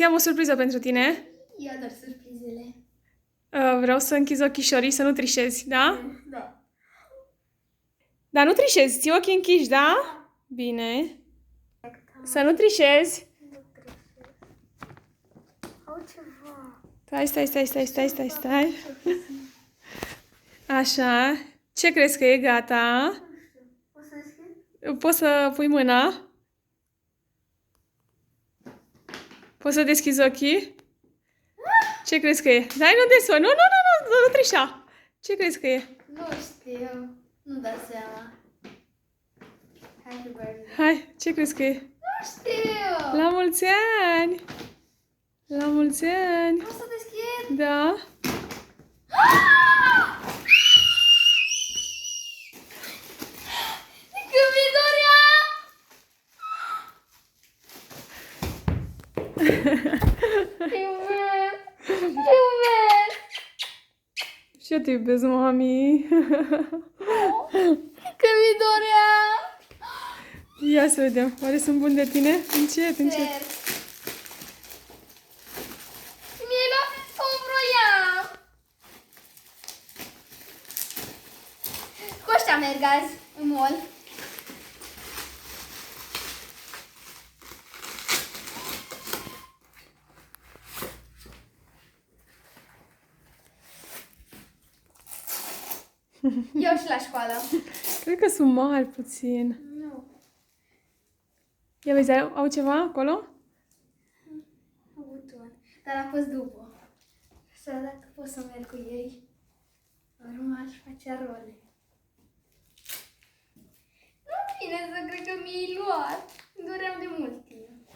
Am o surpriză pentru tine. Eu ador surprizele. Vreau să închizi ochișorii, să nu trișezi, da? Da. Dar nu trișezi, ții ochii închiși, da? Bine. Să nu trișezi. Au ceva. Stai. Așa. Ce crezi că e gata? O să deschid? Poți să pui mâna? Poți să deschizi ochii? Ce crezi că e? Dai, nu desfă. Nu trișa. Ce crezi că e? Nu știu. Nu dau seama. Happy birthday. Hai, ce crezi că e? Nu știu. La mulți ani! La mulți ani! O să deschid? Da? Când mi dorea! Iubesc! Și eu te iubesc, mami! Când mi dorea! Ia să vedem. Oare sunt bun de tine? Încet. Sper. Mi-ai luat cum vroiam! Cu ăștia merg azi în mall. Eu și la școală. Cred că sunt mari puțin. Nu. Ia vezi, au ceva acolo? Am avut un. Dar a fost după. Să dacă pot să merg cu ei. Urmă aș face role. Nu vine să cred că mi-ai luat. Doream de mult timp.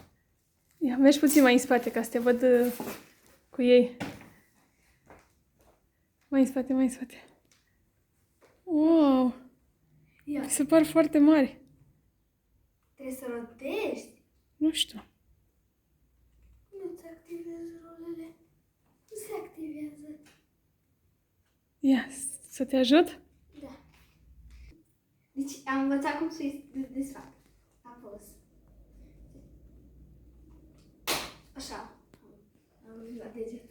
Ia, mergi puțin mai în spate ca să te văd cu ei. Mai în spate. Wow! Ia. Mi se par foarte mari. Trebuie să rotești. Nu știu. Nu se activează rolele. Nu se activează. Ia, să te ajut? Da. Deci am învățat cum să-i desfac. Apos. Așa. Am la deget.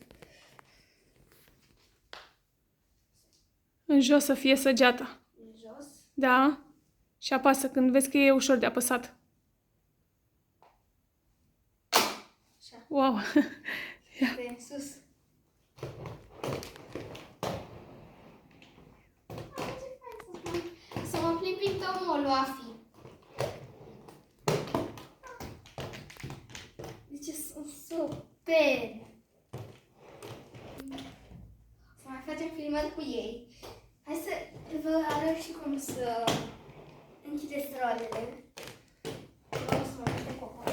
În jos să fie săgeata. În jos. Da? Și apasă când vezi că e ușor de apăsat. Așa. Wow! De în sus. Să mă plimb prin tot mall-ul AFI. Deci sunt super! Să mai facem filmări cu ei. Hai să vă arăt și cum să închideți rolele. Vreau să mă de copac.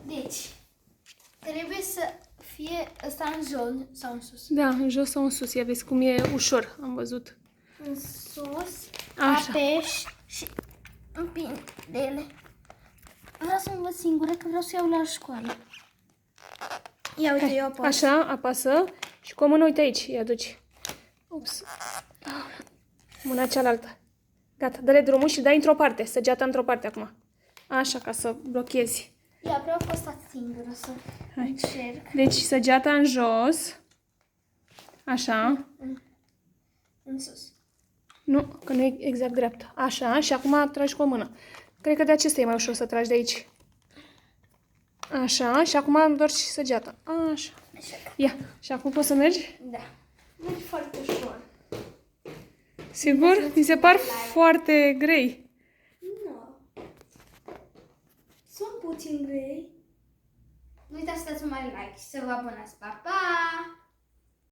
Deci, trebuie să fie ăsta în jos sau în sus. Da, în jos sau în sus. Ia vezi cum e ușor, am văzut. În sus, Așa. apeși și împing de ele. Vreau să învăț singură, că vreau să iau la școală. Ia uite, eu apăs. Așa, apasă și cu o mână, uite aici, îi aduci. Ups. Mâna cealaltă. Gata, dă-le drumul și dai într-o parte, săgeata într-o parte acum. Așa, ca să blochezi. Ia, vreau că stat singură să încerc. Deci săgeata în jos. Așa. În sus. Nu, că nu e exact dreaptă. Așa, și acum tragi cu o mână. Cred că de acesta e mai ușor să tragi de aici. Așa, și acum întorci săgeata. Așa. Ia, și acum poți să mergi? Da. Mergi foarte ușor. Sigur? Mi se par foarte grei. Nu. Sunt puțin grei. Nu uitați să dați un mare like și să vă abonați. Pa, pa!